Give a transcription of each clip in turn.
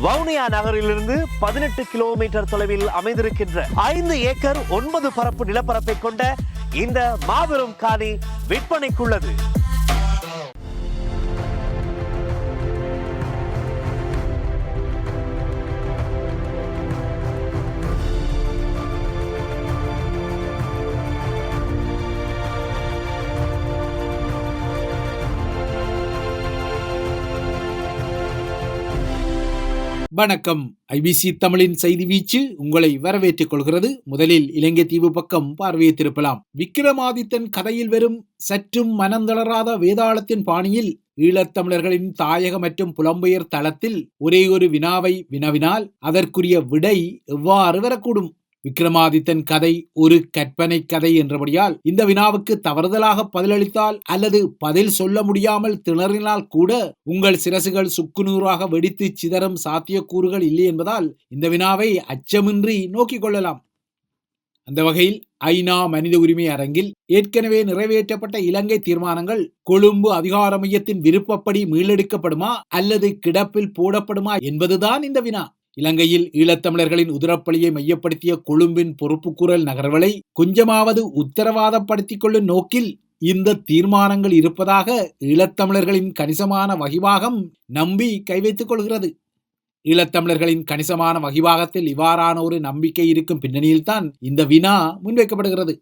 வவுனியா நகரிலிருந்து 18 கிலோமீட்டர் தொலைவில் அமைந்திருக்கின்ற 5 ஏக்கர் 9 பரப்பு நிலப்பரப்பை கொண்ட இந்த மாபெரும் காணி விற்பனைக்குள்ளது. வணக்கம். ஐபிசி தமிழின் செய்தி வீச்சு உங்களை வரவேற்றுக் கொள்கிறது. முதலில் இலங்கை தீவு பக்கம் பார்வையை திருப்பலாம். விக்கிரமாதித்தன் கதையில் வரும் சற்றும் மனந்தளராத வேதாளத்தின் பாணியில் ஈழத்தமிழர்களின் தாயக மற்றும் புலம்பெயர் தளத்தில் ஒரே ஒரு வினாவை வினவினால் அதற்குரிய விடை எவ்வாறு வரக்கூடும்? விக்கிரமாதித்தன் கதை ஒரு கற்பனை கதை என்றபடியால் இந்த வினாவுக்கு தவறுதலாக பதிலளித்தால் அல்லது பதில் சொல்ல முடியாமல் திணறினால் கூட உங்கள் சிரசுகள் சுக்குநூறாக வெடித்து சிதறும் சாத்தியக்கூறுகள் இல்லை என்பதால் இந்த வினாவை அச்சமின்றி நோக்கிக் கொள்ளலாம். அந்த வகையில் ஐநா மனித உரிமை அரங்கில் ஏற்கனவே நிறைவேற்றப்பட்ட இலங்கை தீர்மானங்கள் கொழும்பு அதிகார மையத்தின் விருப்பப்படி மீளெடுக்கப்படுமா அல்லது கிடப்பில் போடப்படுமா என்பதுதான் இந்த வினா. இலங்கையில் ஈழத்தமிழர்களின் உதிரப்பலியை மையப்படுத்திய கொழும்பின் பொறுப்புக்கூறல் நகர்வுகளை கொஞ்சமாவது உத்தரவாதப்படுத்திக் கொள்ளும் நோக்கில் இந்த தீர்மானங்கள் இருப்பதாக ஈழத்தமிழர்களின் கணிசமான வகிபாகம் நம்பி கைவைத்துக் கொள்கிறது. ஈழத்தமிழர்களின் கணிசமான வகிபாகத்தில் இவ்வாறான ஒரு நம்பிக்கை இருக்கும் பின்னணியில்தான் இந்த வினா முன்வைக்கப்படுகிறது.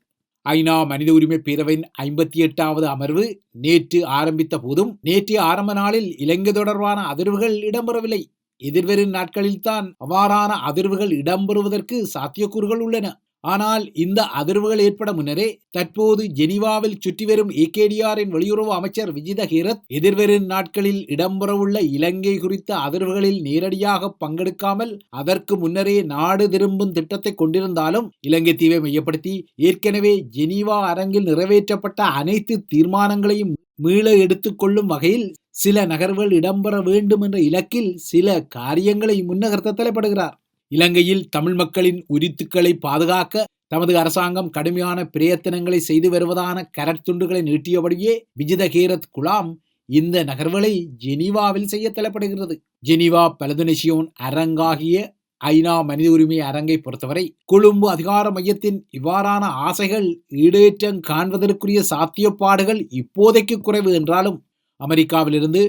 ஐநா மனித உரிமை பேரவையின் 58வது அமர்வு நேற்று ஆரம்பித்த போதும் நேற்றைய ஆரம்ப நாளில் இலங்கை தொடர்பான அதிர்வுகள் இடம்பெறவில்லை. எதிர்வரும் நாட்களில்தான் அவ்வாறான அதிர்வுகள் இடம்பெறுவதற்கு சாத்தியக்கூறுகள் உள்ளன. ஆனால் இந்த அதிர்வுகள் ஏற்பட முன்னரே தற்போது ஜெனீவாவில் சுற்றி வரும் ஏகேடிஆரின் வெளியுறவு அமைச்சர் விஜித ஹேரத் எதிர்வரும் நாட்களில் இடம்பெறவுள்ள இலங்கை குறித்த அதிர்வுகளில் நேரடியாக பங்கெடுக்காமல் அதற்கு முன்னரே நாடு திரும்பும் திட்டத்தை கொண்டிருந்தாலும் இலங்கை தீவை மையப்படுத்தி ஏற்கனவே ஜெனீவா அரங்கில் நிறைவேற்றப்பட்ட அனைத்து தீர்மானங்களையும் மீள எடுத்துக்கொள்ளும் வகையில் சில நகர்வுகள் இடம்பெற வேண்டும் என்ற இலக்கில் சில காரியங்களை முன்னகர்த்த தலைப்படுகிறார். இலங்கையில் தமிழ் மக்களின் உரித்துக்களை பாதுகாக்க தமது அரசாங்கம் கடுமையான பிரயத்தனங்களை செய்து வருவதான கரத்துண்டுகளை நீட்டியபடியே விஜித ஹேரத் குலாம் இந்த நகர்வுகளை ஜெனீவாவில் செய்ய தலைப்படுகிறது. ஜெனீவா பலதுனேசியோன் அரங்காகிய ஐநா மனித உரிமை அரங்கை பொறுத்தவரை கொழும்பு அதிகார மையத்தின் இவ்வாறான ஆசைகள் ஈடேற்றம் காண்பதற்குரிய சாத்தியப்பாடுகள் இப்போதைக்கு குறைவு என்றாலும் அமெரிக்காவிலிருந்து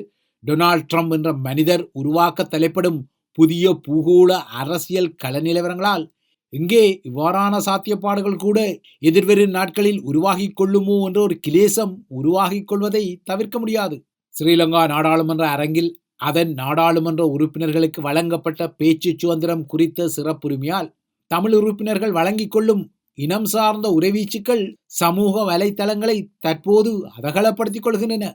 டொனால்ட் ட்ரம்ப் என்ற மனிதர் உருவாக்க தலைப்படும் புதிய பூகோள அரசியல் கள நிலவரங்களால் இங்கே இவ்வாறான சாத்தியப்பாடுகள் கூட எதிர்வரும் நாட்களில் உருவாகிக் கொள்ளுமோ என்ற ஒரு கிளேசம் உருவாகிக் கொள்வதை தவிர்க்க முடியாது. ஸ்ரீலங்கா நாடாளுமன்ற அரங்கில் அதன் நாடாளுமன்ற உறுப்பினர்களுக்கு வழங்கப்பட்ட பேச்சு சுதந்திரம் குறித்த சிறப்புரிமையால் தமிழ் உறுப்பினர்கள் வழங்கிக் கொள்ளும் இனம் சார்ந்த உரைவீச்சுக்கள் சமூக வலைத்தளங்களை தற்போது அதகலப்படுத்திக் கொள்கின்றன.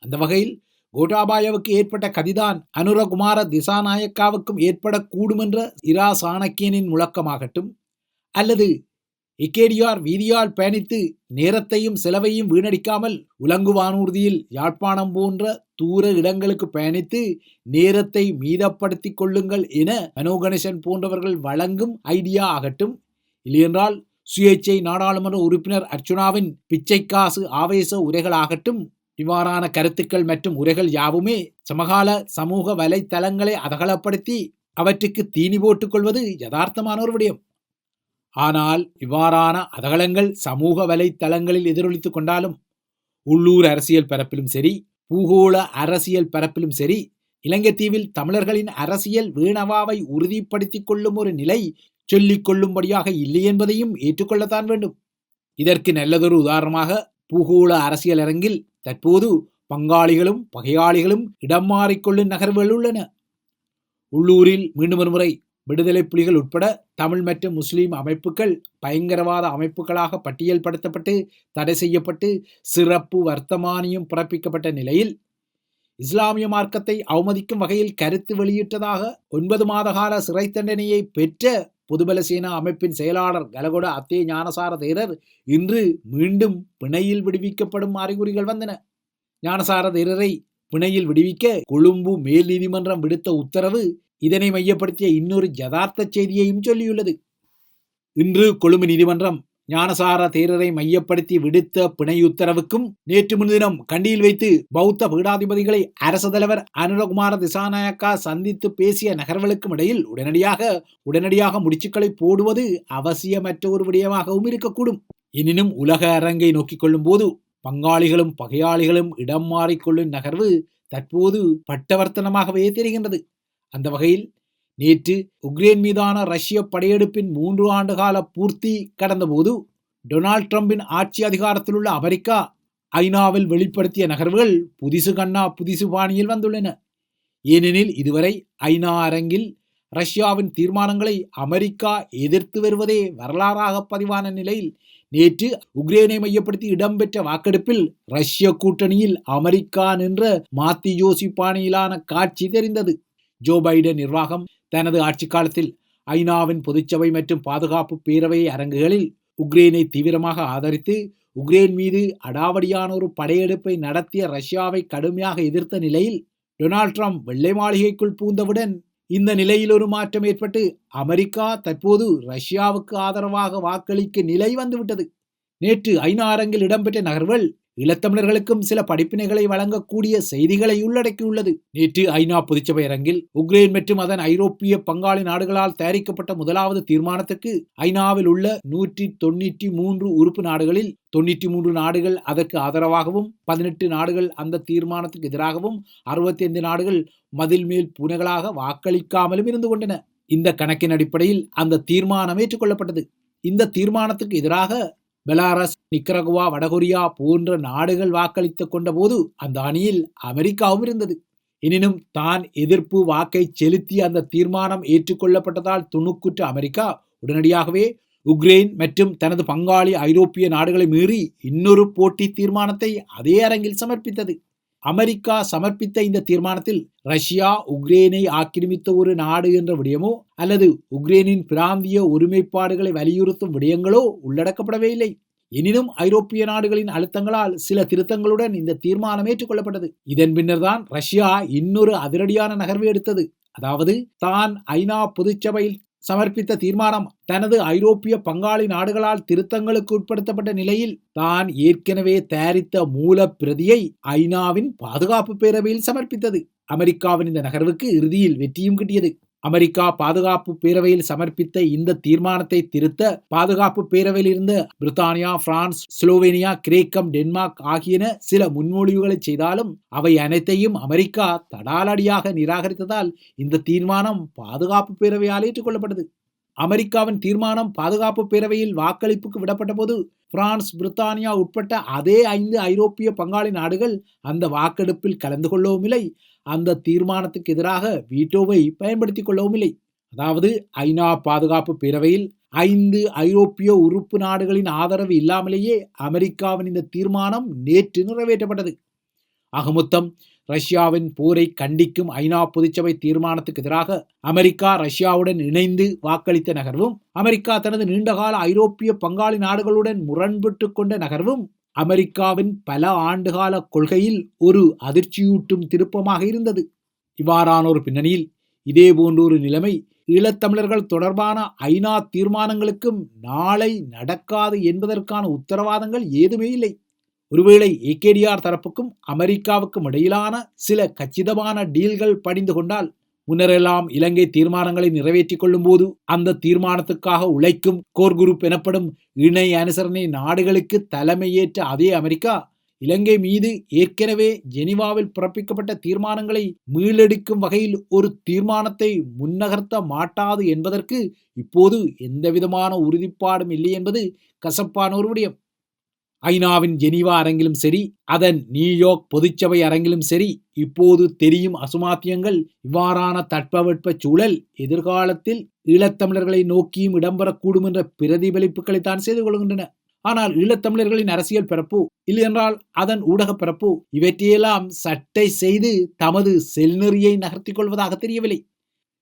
அந்த வகையில் கோட்டாபாயவுக்கு ஏற்பட்ட கதிதான் அனுரகுமார திசாநாயக்காவுக்கும் ஏற்படக்கூடும் என்ற இரா சாணக்கியனின் முழக்கமாகட்டும் அல்லது ஏகேடிஆர் வீதியால் பயணித்து நேரத்தையும் செலவையும் வீணடிக்காமல் உலங்கு வானூர்தியில் யாழ்ப்பாணம் போன்ற தூர இடங்களுக்கு பயணித்து நேரத்தை மீதப்படுத்தி கொள்ளுங்கள் என மனோகணேசன் போன்றவர்கள் வழங்கும் ஐடியா ஆகட்டும், இல்லையென்றால் சுயேட்சை நாடாளுமன்ற உறுப்பினர் அர்ச்சுனாவின் பிச்சைக்காசு ஆவேச உரைகளாகட்டும், இவ்வாறான கருத்துக்கள் மற்றும் உரைகள் யாவுமே சமகால சமூக வலைத்தளங்களை அதகலப்படுத்தி அவற்றுக்கு தீனி போட்டுக் கொள்வது யதார்த்தமான ஒரு விடயம். ஆனால் இவ்வாறான அதகலங்கள் சமூக வலைத்தளங்களில் எதிரொலித்துக் கொண்டாலும் உள்ளூர் அரசியல் பரப்பிலும் சரி பூகோள அரசியல் பரப்பிலும் சரி இலங்கை தீவில் தமிழர்களின் அரசியல் வீணவாவை உறுதிப்படுத்திக் கொள்ளும் ஒரு நிலை சொல்லிக் கொள்ளும்படியாக இல்லை என்பதையும் ஏற்றுக்கொள்ளத்தான் வேண்டும். இதற்கு நல்லதொரு உதாரணமாக பூகோள அரசியல் அரங்கில் தற்போது பங்காளிகளும் பகையாளிகளும் இடம் மாறிக்கொள்ளும் நகர்வுகள் உள்ளன. உள்ளூரில் மீண்டும் ஒரு முறை விடுதலை புலிகள் உட்பட தமிழ் மற்றும் முஸ்லிம் அமைப்புகள் பயங்கரவாத அமைப்புகளாக பட்டியல் படுத்தப்பட்டு தடை செய்யப்பட்டு சிறப்பு வர்த்தமானியம் பிறப்பிக்கப்பட்ட நிலையில் இஸ்லாமிய மார்க்கத்தை அவமதிக்கும் வகையில் கருத்து வெளியிட்டதாக 9 மாத கால சிறை தண்டனையை பெற்ற பொதுபல சேனா அமைப்பின் செயலாளர் கலகொட அத்தே ஞானசார தேரர் இன்று மீண்டும் பிணையில் விடுவிக்கப்படும் அறிகுறிகள் வந்தன. ஞானசார தேரரை பிணையில் விடுவிக்க கொழும்பு மேல் நீதிமன்றம் விடுத்த உத்தரவு இதனை மையப்படுத்திய இன்னொரு யதார்த்த செய்தியையும் சொல்லியுள்ளது. இன்று கொழும்பு நீதிமன்றம் ஞானசார தேரரை மையப்படுத்தி விடுத்த பிணை உத்தரவுக்கும் நேற்று முன்தினம் கண்டியில் வைத்து பௌத்த பீடாதிபதிகளை அரசு தலைவர் அனுரகுமார திசாநாயக்கா சந்தித்து பேசிய நகர்வுகளுக்கும் இடையில் உடனடியாக முடிச்சுக்களை போடுவது அவசியமற்ற ஒரு விடயமாகவும் இருக்கக்கூடும். எனினும் உலக அரங்கை நோக்கிக் கொள்ளும் போது பங்காளிகளும் பகையாளிகளும் இடம் மாறிக்கொள்ளும் நகர்வு தற்போது பட்டவர்த்தனமாகவே தெரிகின்றது. அந்த வகையில் நேற்று உக்ரைன் மீதான ரஷ்ய படையெடுப்பின் 3 ஆண்டு கால பூர்த்தி கடந்தபோது டொனால்ட் ட்ரம்பின் ஆட்சி அதிகாரத்தில் உள்ள அமெரிக்கா ஐநாவில் வெளிப்படுத்திய நகர்வுகள் புதிசு கண்ணா புதிசு பாணியில் வந்துள்ளன. ஏனெனில் இதுவரை ஐநா அரங்கில் ரஷ்யாவின் தீர்மானங்களை அமெரிக்கா எதிர்த்து வருவதே வரலாறாக பதிவான நிலையில் நேற்று உக்ரைனை மையப்படுத்தி இடம்பெற்ற வாக்கெடுப்பில் ரஷ்ய கூட்டணியில் அமெரிக்கா நின்ற மாத்தி யோசி பாணியிலான காட்சி தெரிந்தது. ஜோ பைடன் நிர்வாகம் தனது ஆட்சி காலத்தில் ஐநாவின் பொதுச்சபை மற்றும் பாதுகாப்பு பேரவை அரங்குகளில் உக்ரைனை தீவிரமாக ஆதரித்து உக்ரைன் மீது அடாவடியான ஒரு படையெடுப்பை நடத்திய ரஷ்யாவை கடுமையாக எதிர்த்த நிலையில் டொனால்ட் ட்ரம்ப் வெள்ளை மாளிகைக்குள் பூந்தவுடன் இந்த நிலையில் ஒரு மாற்றம் ஏற்பட்டு அமெரிக்கா தற்போது ரஷ்யாவுக்கு ஆதரவாக வாக்களிக்க நிலை வந்துவிட்டது. நேற்று ஐநா அரங்கில் இடம்பெற்ற நகர்வுகள் ஈழத்தமிழர்களுக்கும் சில படிப்பினைகளை வழங்கக்கூடிய செய்திகளை உள்ளடக்கியுள்ளது. நேற்று ஐநா பொதுச்சபை அரங்கில் உக்ரைன் மற்றும் அதன் ஐரோப்பிய பங்காளி நாடுகளால் தயாரிக்கப்பட்ட முதலாவது தீர்மானத்துக்கு ஐநாவில் உள்ள 193 உறுப்பு நாடுகளில் 93 நாடுகள் அதற்கு ஆதரவாகவும் 18 நாடுகள் அந்த தீர்மானத்துக்கு எதிராகவும் 65 நாடுகள் மதில் மேல் பூனைகளாக வாக்களிக்காமலும் இருந்து கொண்டன. இந்த கணக்கின் அடிப்படையில் அந்த தீர்மானம் ஏற்றுக்கொள்ளப்பட்டது. இந்த தீர்மானத்துக்கு எதிராக பெலாரஸ், நிக்கரகுவா, வடகொரியா போன்ற நாடுகள் வாக்களித்துக் கொண்ட போது அந்த அணியில் அமெரிக்காவும் இருந்தது. எனினும் தான் எதிர்ப்பு வாக்கை செலுத்தி அந்த தீர்மானம் ஏற்றுக்கொள்ளப்பட்டதால் துணுக்குற்ற அமெரிக்கா உடனடியாகவே உக்ரைன் மற்றும் தனது பங்காளி ஐரோப்பிய நாடுகளை மீறி இன்னொரு போட்டி தீர்மானத்தை அதே அரங்கில் சமர்ப்பித்தது. அமெரிக்கா சமர்ப்பித்த இந்த தீர்மானத்தில் ரஷ்யா உக்ரைனை ஆக்கிரமித்த ஒரு நாடு என்ற விடயமோ அல்லது உக்ரைனின் பிராந்திய ஒருமைப்பாடுகளை வலியுறுத்தும் விடயங்களோ உள்ளடக்கப்படவே இல்லை. எனினும் ஐரோப்பிய நாடுகளின் அழுத்தங்களால் சில திருத்தங்களுடன் இந்த தீர்மானம் ஏற்றுக்கொள்ளப்பட்டது. இதன் பின்னர் தான் ரஷ்யா இன்னொரு அதிரடியான நகர்வை எடுத்தது. அதாவது தான் ஐநா பொதுச்சபையில் சமர்ப்பித்த தீர்மானம் தனது ஐரோப்பிய பங்காளி நாடுகளால் திருத்தங்களுக்கு உட்படுத்தப்பட்ட நிலையில் தான் ஏற்கனவே தயாரித்த மூல பிரதியை ஐநாவின் பாதுகாப்பு பேரவையில் சமர்ப்பித்தது. அமெரிக்காவின் இந்த நகர்வுக்கு இறுதியில் வெற்றியும் கிட்டியது. அமெரிக்கா பாதுகாப்பு பேரவையில் சமர்ப்பித்த இந்த தீர்மானத்தை திருத்த பாதுகாப்பு பேரவையில் இருந்த பிரித்தானியா, பிரான்ஸ், ஸ்லோவேனியா, கிரேக்கம், டென்மார்க் ஆகியன சில முன்மொழிவுகளை செய்தாலும் அவை அனைத்தையும் அமெரிக்கா தடாலடியாக நிராகரித்ததால் இந்த தீர்மானம் பாதுகாப்பு பேரவையால் ஏற்றுக்கொள்ளப்பட்டது. அமெரிக்காவின் தீர்மானம் பாதுகாப்பு பேரவையில் வாக்களிப்புக்கு விடப்பட்ட போது பிரான்ஸ், பிரித்தானியா உட்பட்ட அதே 5 ஐரோப்பிய பங்காளி நாடுகள் அந்த வாக்கெடுப்பில் கலந்து கொள்ளவும் இல்லை, அந்த தீர்மானத்துக்கு எதிராக வீட்டோவை பயன்படுத்திக் கொள்ளவும் இல்லை. அதாவது ஐநா பாதுகாப்பு பேரவையில் 5 ஐரோப்பிய உறுப்பு நாடுகளின் ஆதரவு இல்லாமலேயே அமெரிக்காவின் இந்த தீர்மானம் நேற்று நிறைவேற்றப்பட்டது. ஆக மொத்தம் ரஷ்யாவின் போரை கண்டிக்கும் ஐநா பொதுச்சபை தீர்மானத்துக்கு எதிராக அமெரிக்கா ரஷ்யாவுடன் இணைந்து வாக்களித்த நகர்வும், அமெரிக்கா தனது நீண்டகால ஐரோப்பிய பங்காளி நாடுகளுடன் முரண்பட்டு கொண்ட நகர்வும் அமெரிக்காவின் பல ஆண்டுகால கொள்கையில் ஒரு அதிர்ச்சியூட்டும் திருப்பமாக இருந்தது. இவ்வாறான ஒரு பின்னணியில் இதே போன்ற ஒரு நிலைமை ஈழத்தமிழர்கள் தொடர்பான ஐநா தீர்மானங்களுக்கும் நாளை நடக்காது என்பதற்கான உத்தரவாதங்கள் ஏதுமே இல்லை. ஒருவேளை ஏகேடிஆர் தரப்புக்கும் அமெரிக்காவுக்கும் இடையிலான சில கச்சிதமான டீல்கள் படிந்து கொண்டால், முன்னரெல்லாம் இலங்கை தீர்மானங்களை நிறைவேற்றிக் கொள்ளும் போது அந்த தீர்மானத்துக்காக உழைக்கும் கோர் குரூப் எனப்படும் இணை அனுசரணை நாடுகளுக்கு தலைமையேற்ற அதே அமெரிக்கா இலங்கை மீது ஏற்கனவே ஜெனீவாவில் பிறப்பிக்கப்பட்ட தீர்மானங்களை மீளெடுக்கும் வகையில் ஒரு தீர்மானத்தை முன்னகர்த்த மாட்டாது என்பதற்கு இப்போது எந்தவிதமான உறுதிப்பாடும் இல்லை என்பது கசப்பான ஒரு விடயம். ஐநாவின் ஜெனீவா அரங்கிலும் சரி, அதன் நியூயார்க் பொதுச்சபை அரங்கிலும் சரி, இப்போது தெரியும் அசுமாத்தியங்கள் இவ்வாறான தட்பவெட்ப சூழல் எதிர்காலத்தில் ஈழத்தமிழர்களை நோக்கியும் இடம்பெறக்கூடும் என்ற பிரதிபலிப்புகளைத்தான் செய்து கொள்கின்றன. ஆனால் ஈழத்தமிழர்களின் அரசியல் பரப்பு, இல்லையென்றால் அதன் ஊடக பரப்பு, இவற்றையெல்லாம் சட்டை செய்து தமது செல்நெறியை நகர்த்திக் கொள்வதாக தெரியவில்லை.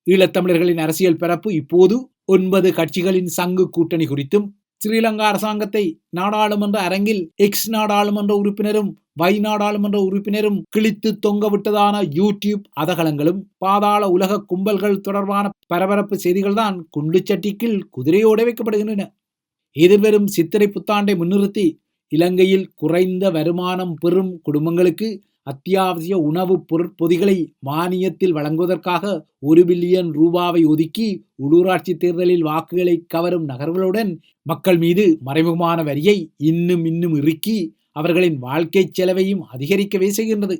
ஈழத்தமிழர்களின் அரசியல் பரப்பு இப்போது 9 கட்சிகளின் சங்கு கூட்டணி குறித்தும், ஸ்ரீலங்கா அரசாங்கத்தை நாடாளுமன்ற அரங்கில் எக்ஸ் நாடாளுமன்ற உறுப்பினரும் வை நாடாளுமன்ற உறுப்பினரும் கிழித்து தொங்க விட்டதான யூடியூப் அதகலங்களும், பாதாள உலக கும்பல்கள் தொடர்பான பரபரப்பு செய்திகள் தான் குண்டுச்சட்டிக்குள் குதிரையோடு வைக்கப்படுகின்றன. எதிர்வரும் சித்திரை புத்தாண்டை முன்னிறுத்தி இலங்கையில் குறைந்த வருமானம் பெறும் குடும்பங்களுக்கு அத்தியாவசிய உணவு பொருட்பொதிகளை மானியத்தில் வழங்குவதற்காக 1 பில்லியன் ரூபாவை ஒதுக்கி உள்ளூராட்சி தேர்தலில் வாக்குகளை கவரும் நகர்வுகளுடன் மக்கள் மீது மறைமுகமான வரியை இன்னும் இறுக்கி அவர்களின் வாழ்க்கை செலவையும் அதிகரிக்கவே செய்கின்றது.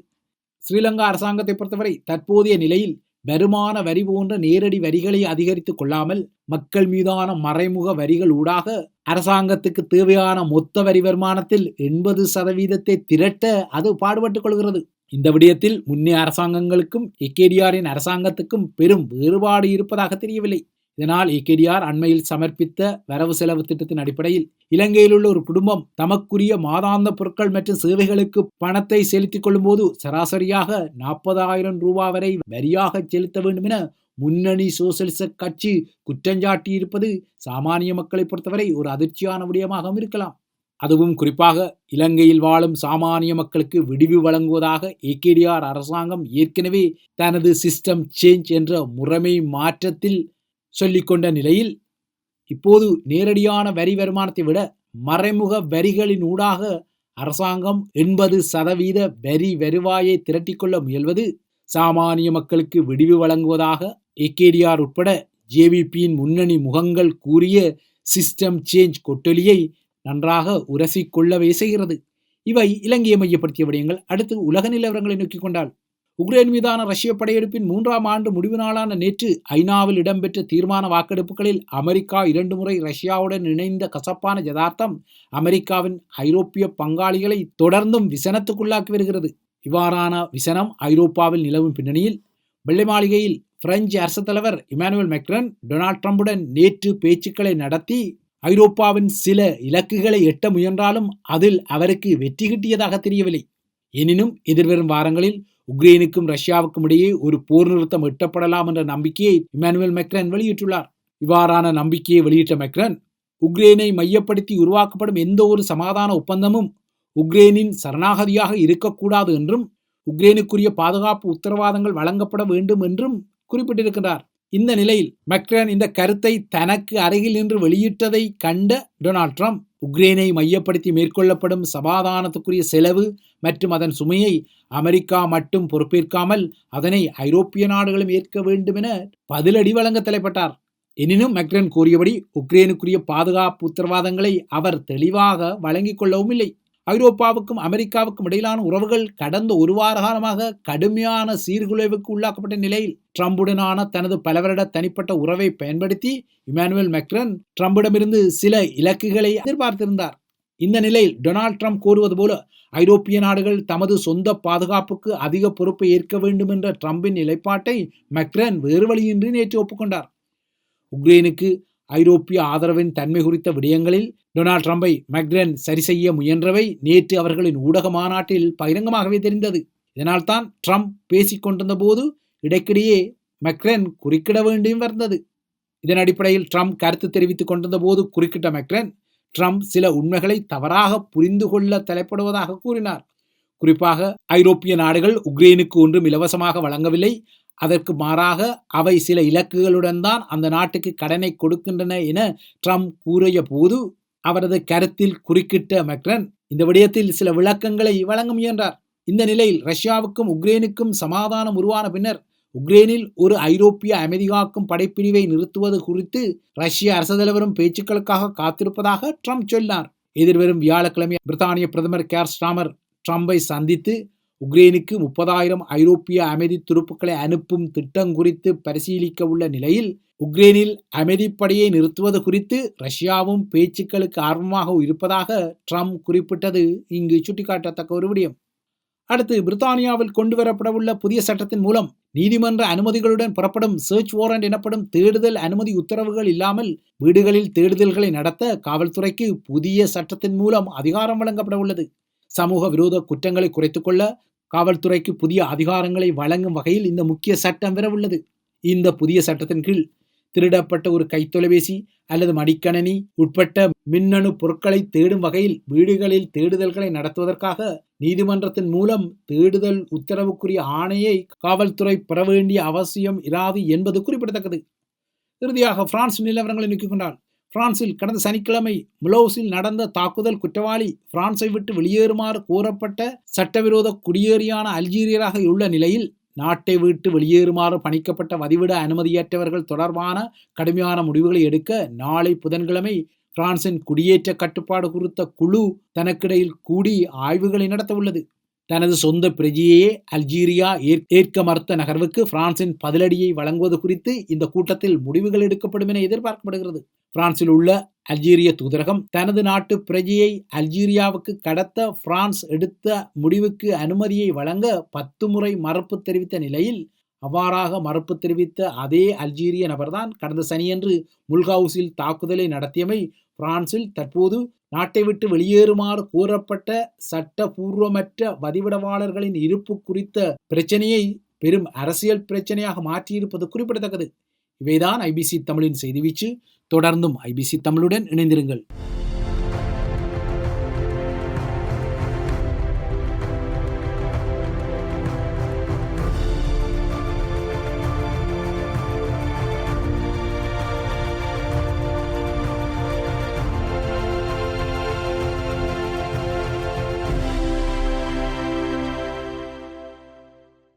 ஸ்ரீலங்கா அரசாங்கத்தை பொறுத்தவரை தற்போதைய நிலையில் வருமான வரி போன்ற நேரடி வரிகளை அதிகரித்துக் கொள்ளாமல் மக்கள் மீதான மறைமுக வரிகள் ஊடாக அரசாங்கத்துக்கு தேவையான மொத்த வரி வருமானத்தில் 80% திரட்ட அது பாடுபட்டுக் கொள்கிறது. இந்த விடயத்தில் முன்னே அரசாங்கங்களுக்கும் ஏகேடிஆரின் அரசாங்கத்துக்கும் பெரும் வேறுபாடு இருப்பதாக தெரியவில்லை. இதனால் ஏகேடிஆர் அண்மையில் சமர்ப்பித்த வரவு செலவு திட்டத்தின் அடிப்படையில் இலங்கையில் உள்ள ஒரு குடும்பம் தமக்குரிய மாதாந்த பொருட்கள் மற்றும் சேவைகளுக்கு பணத்தை செலுத்திக் கொள்ளும் போது சராசரியாக 40,000 ரூபாய் வரை வரியாக செலுத்த வேண்டும் என முன்னணி சோசலிச கட்சி குற்றஞ்சாட்டி இருப்பது சாமானிய மக்களை பொறுத்தவரை ஒரு அதிர்ச்சியான விடயமாக இருக்கலாம். அதுவும் குறிப்பாக இலங்கையில் வாழும் சாமானிய மக்களுக்கு விடிவு வழங்குவதாக ஏகேடிஆர் அரசாங்கம் ஏற்கனவே தனது சிஸ்டம் சேஞ்ச் என்ற முறைமை மாற்றத்தில் சொல்லிக்கொண்ட நிலையில் இப்போது நேரடியான வரி வருமானத்தை விட மறைமுக வரிகளின் ஊடாக அரசாங்கம் 80% வரி வருவாயை திரட்டிக்கொள்ள முயல்வது சாமானிய மக்களுக்கு விடிவு வழங்குவதாக ஏகேடிஆர் உட்பட ஜேவிபியின் முன்னணி முகங்கள் கூறிய சிஸ்டம் சேஞ்ச் கொட்டொலியை நன்றாக உரசிக்கொள்ளவே செய்கிறது. இவை இலங்கையை மையப்படுத்திய விடயங்கள். அடுத்து உலக நிலவரங்களை நோக்கிக் கொண்டால், உக்ரைன் மீதான ரஷ்ய படையெடுப்பின் 3ஆம் ஆண்டு முடிவு நாளான நேற்று ஐநாவில் இடம்பெற்ற தீர்மான வாக்கெடுப்புகளில் அமெரிக்கா 2 முறை ரஷ்யாவுடன் இணைந்த கசப்பான யதார்த்தம் அமெரிக்காவின் ஐரோப்பிய பங்காளிகளை தொடர்ந்தும் விசனத்துக்குள்ளாக்கி வருகிறது. இவ்வாறான விசனம் ஐரோப்பாவில் நிலவும் பின்னணியில் வெள்ளை மாளிகையில் பிரெஞ்சு அரசு தலைவர் இமானுவேல் மேக்ரான் டொனால்ட் ட்ரம்புடன் நேற்று பேச்சுக்களை நடத்தி ஐரோப்பாவின் சில இலக்குகளை எட்ட முயன்றாலும் அதில் அவருக்கு வெற்றி கிட்டியதாக தெரியவில்லை. எனினும் எதிர்வரும் வாரங்களில் உக்ரைனுக்கும் ரஷ்யாவுக்கும் இடையே ஒரு போர் நிறுத்தம் எட்டப்படலாம் என்ற நம்பிக்கையை இமானுவேல் மேக்ரான் வெளியிட்டுள்ளார். இவ்வாறான நம்பிக்கையை வெளியிட்ட மேக்ரான், உக்ரைனை மையப்படுத்தி உருவாக்கப்படும் எந்த ஒரு சமாதான ஒப்பந்தமும் உக்ரைனின் சரணாகதியாக இருக்கக்கூடாது என்றும் உக்ரைனுக்குரிய பாதுகாப்பு உத்தரவாதங்கள் வழங்கப்பட வேண்டும் என்றும் குறிப்பிட்டிருக்கிறார். இந்த நிலையில் மேக்ரான் இந்த கருத்தை தனக்கு அருகில் நின்று வெளியிட்டதை கண்ட டொனால்ட் ட்ரம்ப் உக்ரைனை மையப்படுத்தி மேற்கொள்ளப்படும் சமாதானத்துக்குரிய செலவு மற்றும் அதன் சுமையை அமெரிக்கா மட்டும் பொறுப்பேற்காமல் அதனை ஐரோப்பிய நாடுகளும் ஏற்க வேண்டும் என பதிலடி வழங்க தலைப்பட்டார். எனினும் மேக்ரான் கூறியபடி உக்ரைனுக்குரிய பாதுகாப்பு உத்தரவாதங்களை அவர் தெளிவாக வழங்கிக் கொள்ளவும் இல்லை. ஐரோப்பாவுக்கும் அமெரிக்காவுக்கும் இடையிலான உறவுகள் கடந்த 1 வார காலமாக கடுமையான சீர்குலைவுக்கு உள்ளாக்கப்பட்ட நிலையில் ட்ரம்புடனான தனது பல வருட தனிப்பட்ட உறவை பயன்படுத்தி இமானுவேல் மேக்ரான் ட்ரம்பிடமிருந்து சில இலக்குகளை எதிர்பார்த்திருந்தார். இந்த நிலையில் டொனால்ட் ட்ரம்ப் கூறுவது போல ஐரோப்பிய நாடுகள் தமது சொந்த பாதுகாப்புக்கு அதிக பொறுப்பை ஏற்க வேண்டும் என்ற ட்ரம்பின் நிலைப்பாட்டை மேக்ரான் வேறு வழியின்றி நேற்று ஒப்புக்கொண்டார். உக்ரைனுக்கு ஐரோப்பிய ஆதரவின் தன்மை குறித்த விடயங்களில் டொனால்ட் ட்ரம்பை மேக்ரான் சரி செய்ய முயன்றவை நேற்று அவர்களின் ஊடக மாநாட்டில் பகிரங்கமாகவே தெரிந்தது. இதனால் தான் ட்ரம்ப் பேசிக் கொண்டிருந்த போது இடைக்கிடையே மேக்ரான் குறுக்கிட வேண்டியும் வந்தது. இதன் அடிப்படையில் ட்ரம்ப் கருத்து தெரிவித்துக் கொண்டிருந்த போது குறுக்கிட்ட மேக்ரான், ட்ரம்ப் சில உண்மைகளை தவறாக புரிந்து கொள்ள தலைப்படுவதாக கூறினார். குறிப்பாக ஐரோப்பிய நாடுகள் உக்ரைனுக்கு ஒன்றும் இலவசமாக வழங்கவில்லை, அதற்கு மாறாக அவை சில இலக்குகளுடன் தான் அந்த நாட்டுக்கு கடனை கொடுக்கின்றன என ட்ரம்ப் கூறிய போது அவரது கருத்தில் குறுக்கிட்ட மேக்ரான் இந்த விடயத்தில் சில விளக்கங்களை வழங்க முயன்றார். இந்த நிலையில் ரஷ்யாவுக்கும் உக்ரைனுக்கும் சமாதானம் உருவான பின்னர் உக்ரைனில் ஒரு ஐரோப்பிய அமைதி காக்கும் படைப்பிரிவை நிறுத்துவது குறித்து ரஷ்ய அரசு தலைவரும் பேச்சுக்களுக்காக காத்திருப்பதாக ட்ரம்ப் சொன்னார். எதிர்வரும் வியாழக்கிழமை பிரித்தானிய பிரதமர் கேர் ஸ்டார்மர் ட்ரம்பை சந்தித்து உக்ரைனுக்கு 30,000 ஐரோப்பிய அமைதி துருப்புக்களை அனுப்பும் திட்டம் குறித்து பரிசீலிக்க உள்ள நிலையில் உக்ரைனில் அமைதிப்படையை நிறுத்துவது குறித்து ரஷ்யாவும் பேச்சுக்களுக்கு ஆர்வமாக இருப்பதாக ட்ரம்ப் குறிப்பிட்டது இங்கு சுட்டிக்காட்டத்தக்க ஒரு விடயம். அடுத்து பிரித்தானியாவில் கொண்டு வரப்படவுள்ள புதிய சட்டத்தின் மூலம் நீதிமன்ற அனுமதிகளுடன் புறப்படும் சர்ச் வாரண்ட் எனப்படும் தேடுதல் அனுமதி உத்தரவுகள் இல்லாமல் வீடுகளில் தேடுதல்களை நடத்த காவல்துறைக்கு புதிய சட்டத்தின் மூலம் அதிகாரம் வழங்கப்பட உள்ளது. சமூக விரோத குற்றங்களை குறைத்துக் கொள்ள காவல்துறைக்கு புதிய அதிகாரங்களை வழங்கும் வகையில் இந்த முக்கிய சட்டம் வரவுள்ளது. இந்த புதிய சட்டத்தின் கீழ் திருடப்பட்ட ஒரு கைத்தொலைபேசி அல்லது மடிக்கணனி உட்பட்ட மின்னணு பொருட்களை தேடும் வகையில் வீடுகளில் தேடுதல்களை நடத்துவதற்காக நீதிமன்றத்தின் மூலம் தேடுதல் உத்தரவுக்குரிய ஆணையை காவல்துறை பெற வேண்டிய அவசியம் இராது என்பது குறிப்பிடத்தக்கது. இறுதியாக பிரான்ஸ் நிலவரங்களை நோக்கிக் கொண்டால், பிரான்சில் கடந்த சனிக்கிழமை முலோஸில் நடந்த தாக்குதல் குற்றவாளி பிரான்சை விட்டு வெளியேறுமாறு கூறப்பட்ட சட்டவிரோத குடியேறியான அல்ஜீரியராக உள்ள நிலையில் நாட்டை விட்டு வெளியேறுமாறு பணிக்கப்பட்ட வதிவிட அனுமதியற்றவர்கள் தொடர்பான கடுமையான முடிவுகளை எடுக்க நாளை புதன்கிழமை பிரான்சின் குடியேற்ற கட்டுப்பாடு குறித்த குழு தனக்கிடையில் கூடி ஆய்வுகளை நடத்த உள்ளது. தனது சொந்த பிரஜையே அல்ஜீரியா ஏற்க மறுத்த நகர்வுக்கு பிரான்சின் பதிலடியை வழங்குவது குறித்து இந்த கூட்டத்தில் முடிவுகள் எடுக்கப்படும் என எதிர்பார்க்கப்படுகிறது. பிரான்சில் உள்ள அல்ஜீரிய தூதரகம் தனது நாட்டு பிரஜையை அல்ஜீரியாவுக்கு கடத்த பிரான்ஸ் எடுத்த முடிவுக்கு அனுமதியை வழங்க 10 முறை மறுப்பு தெரிவித்த நிலையில் அவ்வாறாக மறுப்பு தெரிவித்த அதே அல்ஜீரிய நபர்தான் கடந்த சனியன்று முல்ஹவுஸில் தாக்குதலை நடத்தியமை பிரான்சில் தற்போது நாட்டை விட்டு வெளியேறுமாறு கூறப்பட்ட சட்டபூர்வமற்ற வதிவிடவாளர்களின் இருப்பு குறித்த பிரச்சனையை பெரும் அரசியல் பிரச்சனையாக மாற்றியிருப்பது குறிப்பிடத்தக்கது. இவைதான் ஐபிசி தமிழின் செய்தி வீச்சு. தொடர்ந்தும் ஐபிசி தமிழுடன் இணைந்திருங்கள்.